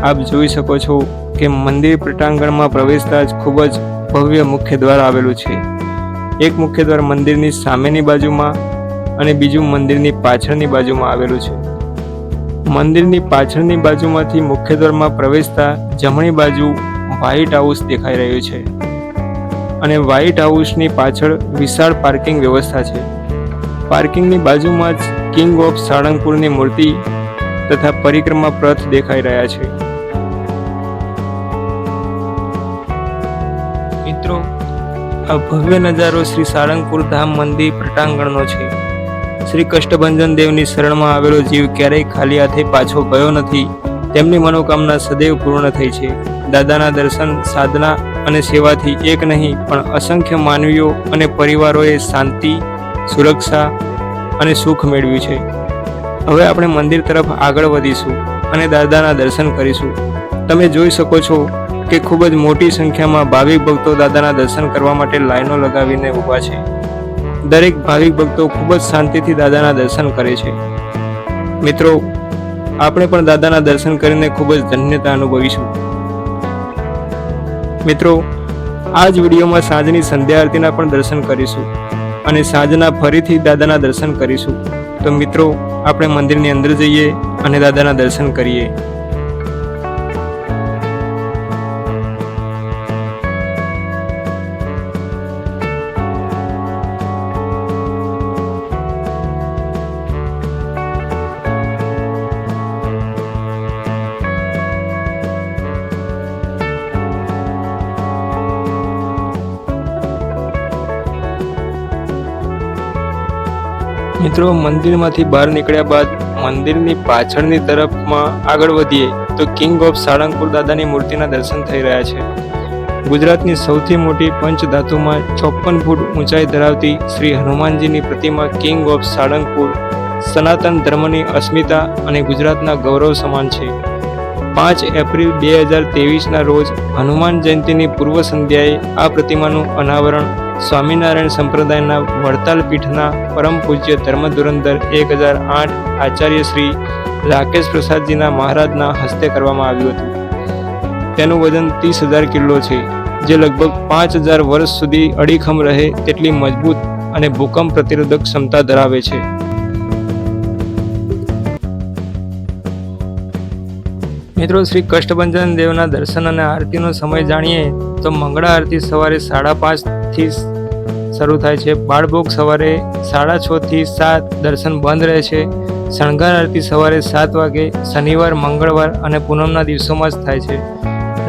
આપ જોઈ શકો છો કે મંદિર પ્રાંગણમાં પ્રવેશતા જ ખૂબ જ ભવ્ય મુખ્ય દ્વાર આવેલું છે. એક મુખ્ય દ્વાર મંદિરની સામેની બાજુમાં અને બીજું મંદિરની પાછળની બાજુમાં આવેલું છે. મંદિરની પાછળની બાજુમાંથી મુખ્ય દ્વારમાં પ્રવેશતા જમણી બાજુ વ્હાઇટ હાઉસ દેખાઈ રહ્યું છે અને વ્હાઇટ હાઉસની પાછળ વિશાળ પાર્કિંગ વ્યવસ્થા છે. પાર્કિંગની બાજુમાં જ કિંગ ઓફ સાળંગપુરની મૂર્તિ તથા પરિક્રમા પથ દેખાઈ રહ્યા છે. મિત્રો, આ ભવ્ય નજારો શ્રી સાળંગપુર ધામ મંદિર પ્રાંગણનો છે. શ્રી કષ્ટભંજન દેવની શરણમાં આવેલો જીવ ક્યારેય ખાલી હાથે પાછો ગયો નથી. તેમની મનોકામના સદૈવ પૂર્ણ થઈ છે. દાદાના દર્શન, સાધના અને સેવાથી એક નહીં પણ અસંખ્ય માનવીઓ અને પરિવારોએ શાંતિ, સુરક્ષા અને સુખ મેળવ્યું છે. હવે આપણે મંદિર તરફ આગળ વધીશું અને દાદાના દર્શન કરીશું. તમે જોઈ શકો છો કે ખૂબ જ મોટી સંખ્યામાં ભાવિક ભક્તો દાદાના દર્શન કરવા માટે લાઈનો લગાવીને ઊભા છે. દરેક ભાવિક ભક્તો ખૂબ જ શાંતિથી દાદાના દર્શન કરે છે. મિત્રો, આપણે પણ દાદાના દર્શન કરીને ખૂબ જ ધન્યતા અનુભવીશું. મિત્રો, આ જ વિડીયોમાં સાંજની સંધ્યા આરતીના પણ દર્શન કરીશું અને સાંજના ફરીથી દાદાના દર્શન કરીશું. તો મિત્રો, આપણે મંદિરની અંદર જઈએ અને દાદાના દર્શન કરીએ. મિત્રો, મંદિરમાંથી બહાર નીકળ્યા બાદ મંદિરની પાછળની તરફમાં આગળ વધીએ તો કિંગ ઓફ સાળંગપુર દાદાની મૂર્તિના દર્શન થઈ રહ્યા છે. ગુજરાતની સૌથી મોટી પંચધાતુમાં 54 ફૂટ ઊંચાઈ ધરાવતી શ્રી હનુમાનજીની પ્રતિમા કિંગ ઓફ સાળંગપુર સનાતન ધર્મની અસ્મિતા અને ગુજરાતના ગૌરવ સમાન છે. 5 એપ્રિલ 2023ના રોજ હનુમાન જયંતિની પૂર્વ સંધ્યાએ આ પ્રતિમાનું અનાવરણ સ્વામિનારાયણ સંપ્રદાયના વડતાલ પીઠના પરમ પૂજ્ય ધર્મધુરંધર 1008 આચાર્ય શ્રી રાકેશ પ્રસાદજીના મહારાજના હસ્તે કરવામાં આવ્યું હતું. તેનું વજન 30,000 કિલો છે, જે લગભગ 5,000 વર્ષ સુધી અડીખમ રહે તેટલી મજબૂત અને ભૂકંપ પ્રતિરોધક ક્ષમતા ધરાવે છે. મિત્રો, શ્રી કષ્ટભંજન દેવના દર્શન અને આરતીનો સમય જાણીએ તો મંગળા આરતી સવારે 5:30 થી શરૂ થાય છે. બાળભોગ સવારે 6:30 થી 7 દર્શન બંધ રહે છે. શણગાર આરતી સવારે 7 વાગે શનિવાર, મંગળવાર અને પૂનમના દિવસોમાં જ થાય છે.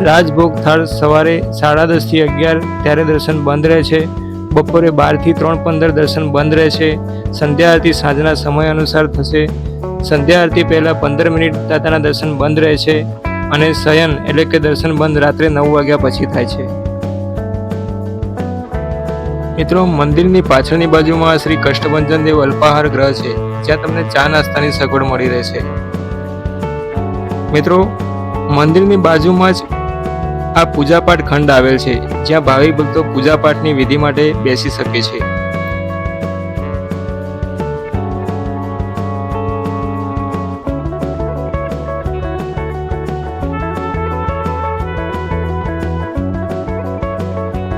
રાજભોગ થાળ સવારે 10:30 થી 11 ત્યારે દર્શન બંધ રહે છે. બપોરે 12 થી 3:15 દર્શન બંધ રહે છે. સંધ્યા આરતી સાંજના સમય અનુસાર થશે. સંધ્યા આરતી પહેલા 15 મિનિટ દાદાના દર્શન બંધ રહે છે અને શયન એટલે કે દર્શન બંધ રાત્રે 9 વાગ્યા પછી થાય છે. મિત્રો, મંદિરની પાછળની બાજુમાં શ્રી કષ્ટભંજન દેવ અલ્પાહાર ગ્રહ છે, જ્યાં તમને ચા નાસ્તાની સગવડ મળી રહેશે. મિત્રો, મંદિરની બાજુમાં જ આ પૂજાપાઠ ખંડ આવેલ છે, જ્યાં ભાવિક ભક્તો પૂજાપાઠની વિધિ માટે બેસી શકે છે.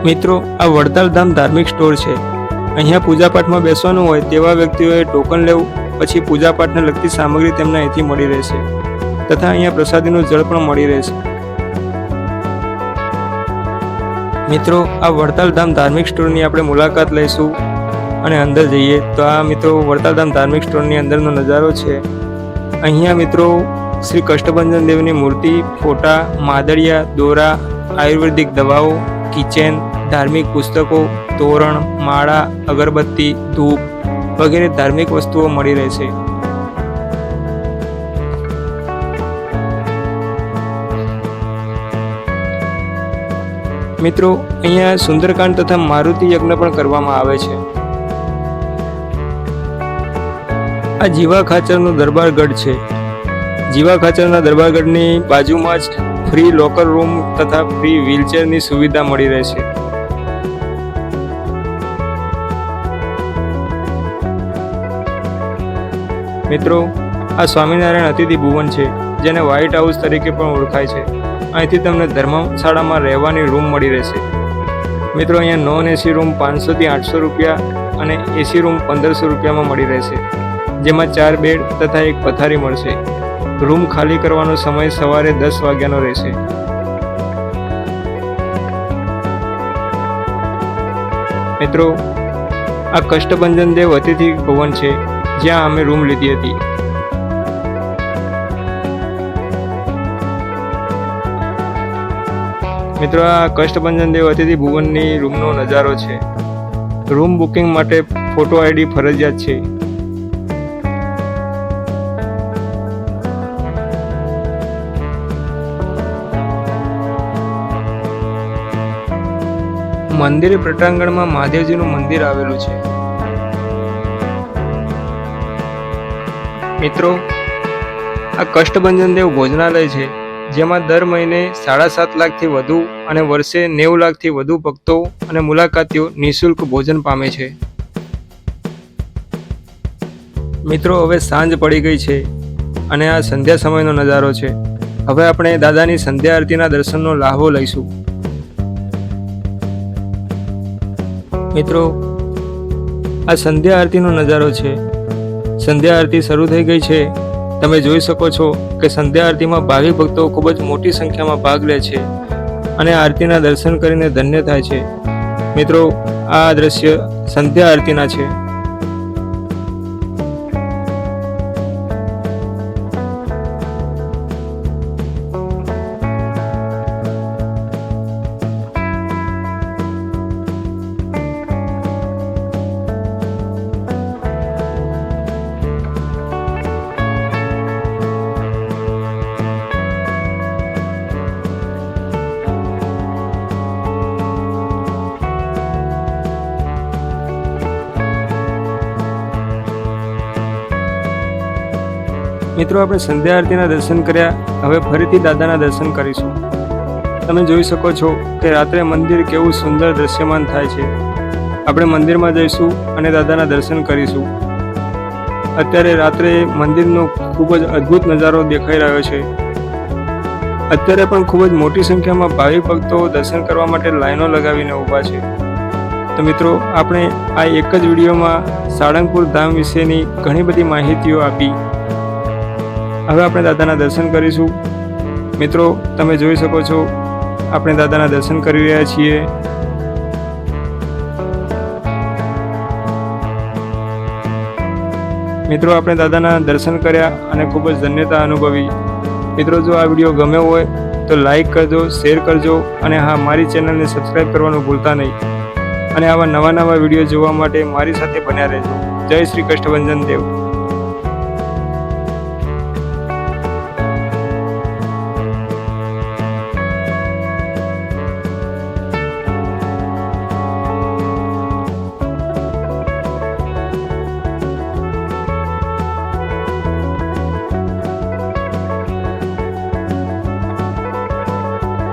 મિત્રો, આ વડતાલ ધામ ધાર્મિક સ્ટોર છે. અહીંયા પૂજાપાઠમાં બેસવાનું હોય તેવા વ્યક્તિઓએ ટોકન લેવું, પછી પૂજાપાઠને લગતી સામગ્રી તેમને અહીંથી મળી રહેશે તથા અહીંયા પ્રસાદીનું જળ પણ મળી રહેશે. મિત્રો, આ વડતાલ ધામ ધાર્મિક સ્ટોરની આપણે મુલાકાત લઈશું અને અંદર જઈએ તો આ મિત્રો વડતાલ ધામ ધાર્મિક સ્ટોરની અંદરનો નજારો છે. અહીંયા મિત્રો શ્રી કષ્ટભંજન દેવની મૂર્તિ, ફોટા, માદળિયા, દોરા, આયુર્વેદિક દવાઓ, કિચેન, ધાર્મિક પુસ્તકો, તોરણ, માળા, અગરબત્તી, ધૂપ વગેરે ધાર્મિક વસ્તુઓ મળી રહેશે. મિત્રો, અહીંયા સુંદરકાંડ તથા મારુતિ યજ્ઞ પણ કરવામાં આવે છે. આ જીવા ખાચરનો દરબારગઢ છે. જીવા ખાચરના દરબારગઢની બાજુમાં જ ફ્રી લોકર રૂમ તથા ફ્રી વ્હીલચેરની સુવિધા મળી રહેશે. મિત્રો, આ સ્વામિનારાયણ અતિથિ ભુવન છે. જેને વ્હાઇટ હાઉસ તરીકે પણ ઓળખાય છે. અહીંથી તમને ધર્મશાળામાં રહેવાની રૂમ મળી રહેશે. મિત્રો, અહીંયા નોન એસી રૂમ 500 થી 800 રૂપિયા અને એસી રૂમ 1500 રૂપિયામાં મળી રહેશે, જેમાં 4 બેડ તથા એક પથારી મળશે. રૂમ ખાલી કરવાનો સમય સવારે 10 વાગ્યાનો રહેશે. મિત્રો, આ કષ્ટભંજન દેવ અતિથિ ભવન છે, જ્યાં અમે રૂમ લીધી હતી. મિત્રો, આ કષ્ટભંજન દેવ અતિથિ ભુવનની રૂમનો નજારો છે. રૂમ બુકિંગ માટે ફોટો આઈડી ફરજિયાત છે. મંદિર પ્રટાંગણમાં મહાદેવજીનું મંદિર આવેલું છે. મિત્રો, આ કષ્ટભંજન દેવ ભોજનાલય છે, જેમાં દર મહિને 7.5 લાખથી વધુ અને વર્ષે 90 લાખથી વધુ ભક્તો અને મુલાકાતીઓ નિઃશુલ્ક ભોજન પામે છે. મિત્રો, હવે સાંજ પડી ગઈ છે અને આ સંધ્યા સમયનો નજારો છે. હવે આપણે દાદાની સંધ્યા આરતીના દર્શનનો લાહવો લઈશું. મિત્રો, આ સંધ્યા આરતીનો નજારો છે. સંધ્યા આરતી શરૂ થઈ ગઈ છે. તમે જોઈ શકો છો કે સંધ્યા આરતીમાં ભાવિક ભક્તો ખૂબ જ મોટી સંખ્યામાં ભાગ લે છે અને આરતીના દર્શન કરીને ધન્ય થાય છે. મિત્રો, આ દ્રશ્ય સંધ્યા આરતીના છે. મિત્રો, આપણે સંધ્યા આરતીના દર્શન કર્યા. હવે ફરીથી દાદાના દર્શન કરીશું. તમે જોઈ શકો છો કે રાત્રે મંદિર કેવું સુંદર દ્રશ્યમાન થાય છે. આપણે મંદિરમાં જઈશું અને દાદાના દર્શન કરીશું. અત્યારે રાત્રે મંદિરનો ખૂબ જ અદ્ભુત નજારો દેખાઈ રહ્યો છે. અત્યારે પણ ખૂબ જ મોટી સંખ્યામાં ભાવિક ભક્તો દર્શન કરવા માટે લાઈનો લગાવીને ઊભા છે. તો મિત્રો, આપણે આ એક જ વિડીયોમાં સાળંગપુર ધામ વિશેની ઘણી બધી માહિતીઓ આપી. હવે આપણે દાદાના દર્શન કરીશું. મિત્રો, તમે જોઈ શકો છો આપણે દાદાના દર્શન કરી રહ્યા છીએ. મિત્રો, આપણે દાદાના દર્શન કર્યા અને ખૂબ જ ધન્યતા અનુભવી. મિત્રો, જો આ વિડીયો ગમ્યો હોય તો લાઈક કરજો, શેર કરજો અને હા, મારી ચેનલને સબસ્ક્રાઈબ કરવાનું ભૂલતા નહીં. અને આવા નવા વિડીયો જોવા માટે મારી સાથે બન્યા રહેજો. જય શ્રી કષ્ટભંજન દેવ.